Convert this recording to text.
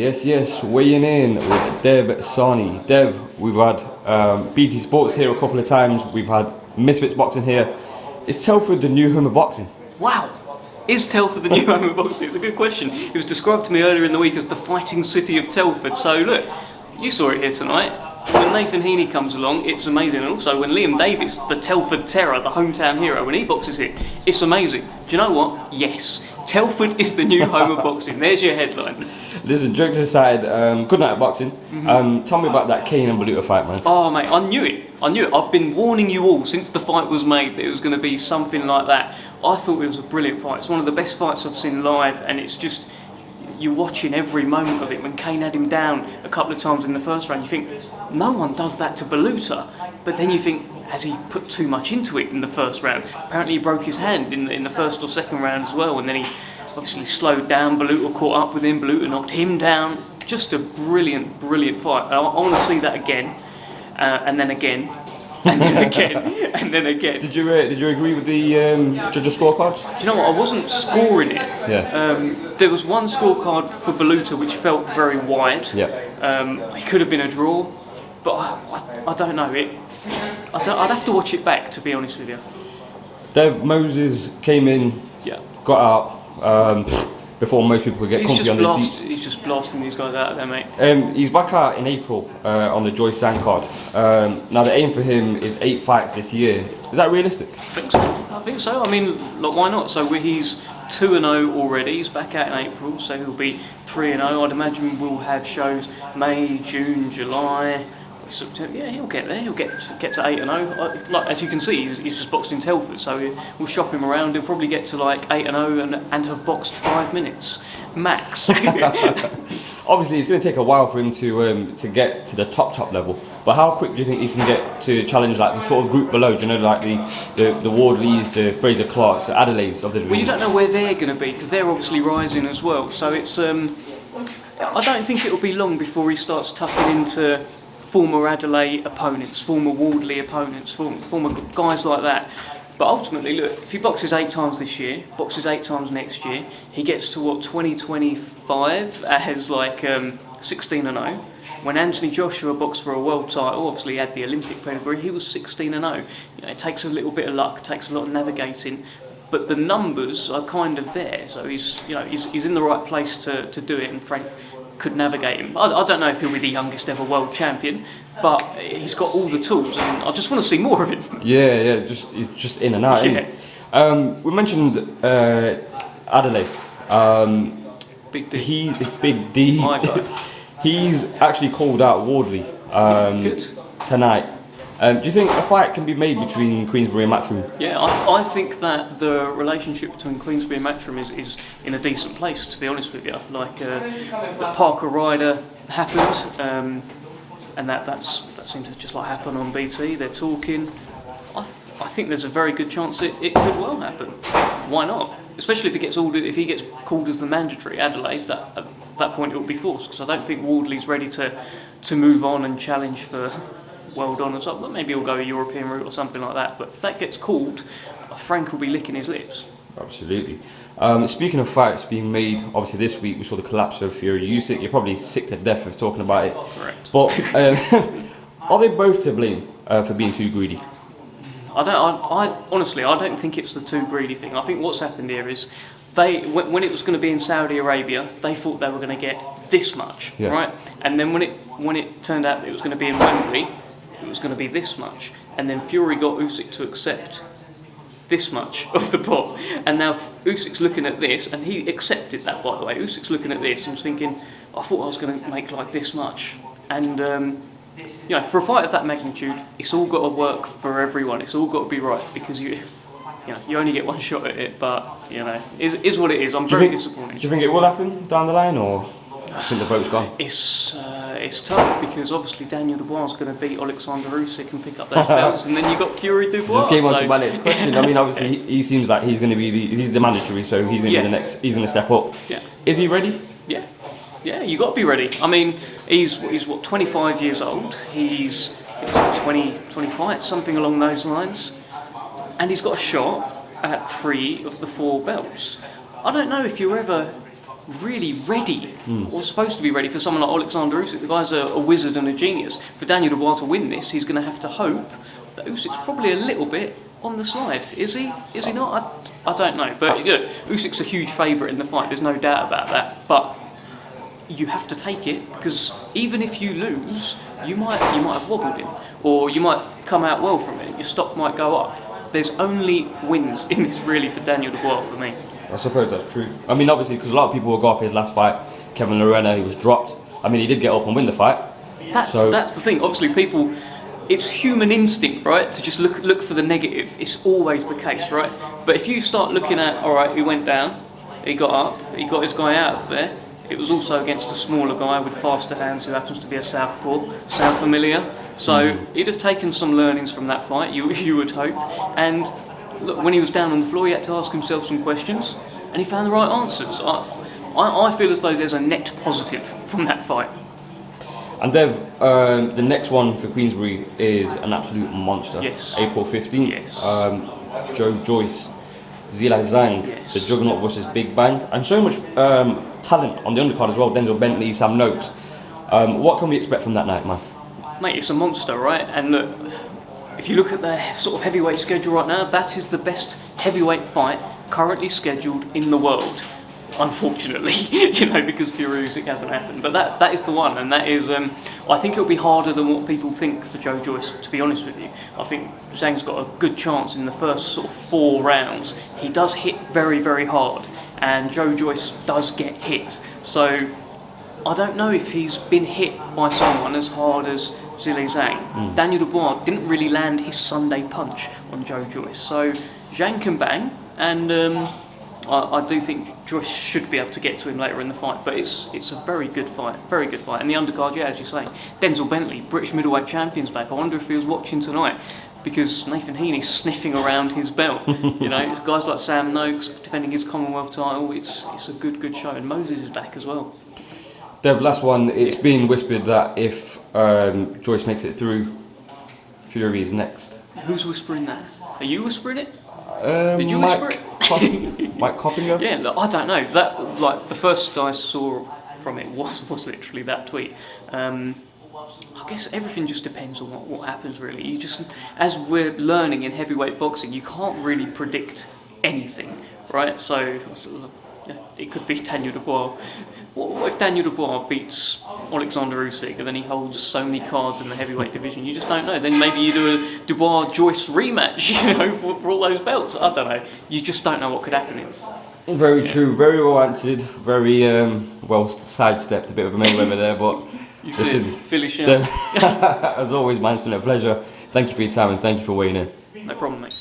Yes, weighing in with Dev Sahni. Dev, we've had BT Sports here a couple of times, we've had Misfits Boxing here. Is Telford the new home of boxing? Wow! Is Telford the new home of boxing? It's a good question. It was described to me earlier in the week as the fighting city of Telford. So look, you saw it here tonight. When Nathan Heaney comes along, it's amazing. And also when Liam Davis, the Telford Terror, the hometown hero, when he boxes here, it's amazing. Do you know what? Yes, Telford is the new home of boxing. There's your headline. Listen, jokes aside, good night at boxing. Tell me about that Kane and Baluta fight, man. Oh mate, I knew it. I've been warning you all since the fight was made that it was going to be something like that. I thought it was a brilliant fight. It's one of the best fights I've seen live, and it's just, you're watching every moment of it. When Kane had him down a couple of times in the first round, you think, no one does that to Baluta. But then you think, has he put too much into it in the first round? Apparently he broke his hand in the first or second round as well, and then he obviously slowed down. Baluta caught up with him, Baluta knocked him down. Just a brilliant fight. I want to see that again, and then again, and then again, and then again. Did you agree with the judges' scorecards? Do you know what? I wasn't scoring it. Yeah. There was one scorecard for Baluta which felt very wide. Yeah. It could have been a draw, but I don't know. I'd have to watch it back, to be honest with you. Dev Moses came in, got out before most people could get comfy on their seats. He's just blasting these guys out of there, mate. He's back out in April on the Joyce Sang card. Now the aim for him is 8 fights this year. Is that realistic? I think so. I mean, look, why not? So he's 2-0 already. He's back out in April, so he'll be 3-0. I'd imagine we'll have shows May, June, July, September. Yeah, he'll get there. He'll get to 8-0. Like, as you can see, he's just boxed in Telford, so we'll shop him around. He'll probably get to like 8-0 and have boxed 5 minutes max. Obviously, it's going to take a while for him to get to the top level. But how quick do you think he can get to challenge like the sort of group below? Do you know, like the Wardleys, the Fraser Clarks, the Adelaides of the division? Well, you don't know where they're going to be because they're obviously rising as well. So it's I don't think it'll be long before he starts tucking into former Adelaide opponents, former Wardley opponents, former guys like that. But ultimately, look, if he boxes 8 times this year, boxes 8 times next year, he gets to what, 2025 as like 16-0. When Anthony Joshua boxed for a world title, obviously he had the Olympic pedigree, he was 16-0. You know, it takes a little bit of luck, it takes a lot of navigating, but the numbers are kind of there. So he's in the right place to do it, and Frank could navigate him. I don't know if he'll be the youngest ever world champion, but he's got all the tools, and I just want to see more of him. Yeah, he's just in and out. Yeah. We mentioned Adelaide. Big D. He's Big D. My guy. He's actually called out Wardley tonight. Do you think a fight can be made between Queensberry and Matchroom? Yeah, I think that the relationship between Queensberry and Matchroom is in a decent place, to be honest with you. Like the Parker Ryder happened, and that seemed to just like happen on BT. They're talking. I think there's a very good chance it could well happen. Why not? Especially if he gets called as the mandatory Adelaide. At that point it will be forced, because I don't think Wardley's ready to move on and challenge for world honours. But maybe he'll go a European route or something like that. But if that gets called, Frank will be licking his lips. Absolutely. Speaking of fights being made, obviously this week we saw the collapse of FuryUsyk. You're probably sick to death of talking about it. Correct. But are they both to blame for being too greedy? I honestly don't think it's the too greedy thing. I think what's happened here is when it was going to be in Saudi Arabia, they thought they were going to get this much, right? And then when it turned out it was going to be in Wembley, it was going to be this much. And then Fury got Usyk to accept this much of the pot, and now Usyk's looking at this, and he accepted that, by the way. Usyk's looking at this and thinking, I thought I was going to make like this much. And you know, for a fight of that magnitude, it's all got to work for everyone. It's all got to be right, because you only get one shot at it. But you know, is what it is. I'm very disappointed. Do you think it will happen down the line, or I think the vote's gone? It's tough, because obviously Daniel Dubois is going to beat Alexander Usyk and pick up those belts, and then you've got Fury Dubois. Just came on to my next question. I mean, obviously he seems like he's going to be he's the mandatory, so he's going to be the next. He's going to step up. Yeah. Is he ready? Yeah, you got to be ready. I mean, he's what, 25 years old. He's 20 fights, something along those lines, and he's got a shot at 3 of the 4 belts. I don't know if you're ever really ready, or supposed to be ready for someone like Alexander Usyk. The guy's a wizard and a genius. For Daniel Dubois to win this, he's going to have to hope that Usyk's probably a little bit on the slide. Is he? Is he not? I don't know. But look, Usyk's a huge favourite in the fight. There's no doubt about that. But you have to take it, because even if you lose, you might have wobbled him, or you might come out well from it. Your stock might go up. There's only wins in this really for Daniel Dubois for me. I suppose that's true. I mean, obviously, because a lot of people will go off his last fight, Kevin Lorena, he was dropped. I mean, he did get up and win the fight. That's the thing. Obviously, people, it's human instinct, right, to just look for the negative. It's always the case, right? But if you start looking at, all right, he went down, he got up, he got his guy out of there. It was also against a smaller guy with faster hands who happens to be a southpaw. Sound familiar? So he'd have taken some learnings from that fight, you would hope. And look, when he was down on the floor, he had to ask himself some questions, and he found the right answers. I feel as though there's a net positive from that fight. And Dev, the next one for Queensberry is an absolute monster. Yes. April 15th. Yes. Joe Joyce, Zila Zhang, Yes. the Juggernaut versus Big Bang, and so much talent on the undercard as well. Denzel Bentley, Sam Noakes. What can we expect from that night, man? Mate, it's a monster, right? And look, if you look at the sort of heavyweight schedule right now, that is the best heavyweight fight currently scheduled in the world. Unfortunately, because FuryUsyk hasn't happened. But that is the one, and that is, I think it'll be harder than what people think for Joe Joyce, to be honest with you. I think Zhang's got a good chance in the first sort of 4 rounds. He does hit very, very hard, and Joe Joyce does get hit. So I don't know if he's been hit by someone as hard as Zhilei Zhang. Daniel Dubois didn't really land his Sunday punch on Joe Joyce. So Zhang can bang, and I do think Joyce should be able to get to him later in the fight. But it's a very good fight, very good fight. And the undercard, yeah, as you're saying, Denzel Bentley, British middleweight champion's back. I wonder if he was watching tonight, because Nathan Heaney's sniffing around his belt. It's guys like Sam Noakes defending his Commonwealth title. It's a good show, and Moses is back as well. Dev, last one. It's been whispered that if Joyce makes it through, Fury is next. Who's whispering that? Are you whispering it? Did you whisper it? Mike Coppinger? Yeah, look, I don't know. That, like, the first I saw from it was literally that tweet. I guess everything just depends on what happens, really. You just, as we're learning in heavyweight boxing, you can't really predict anything, right? So it could be Daniel Dubois. What if Daniel Dubois beats Alexander Usyk and then he holds so many cards in the heavyweight division? You just don't know. Then maybe you do a Dubois-Joyce rematch, for all those belts. I don't know. You just don't know what could happen here. Very true. Very well answered. Very well sidestepped. A bit of a Mayweather there, but listen, Philly shout. As always, man, it's been a pleasure. Thank you for your time and thank you for weighing in. No problem, mate.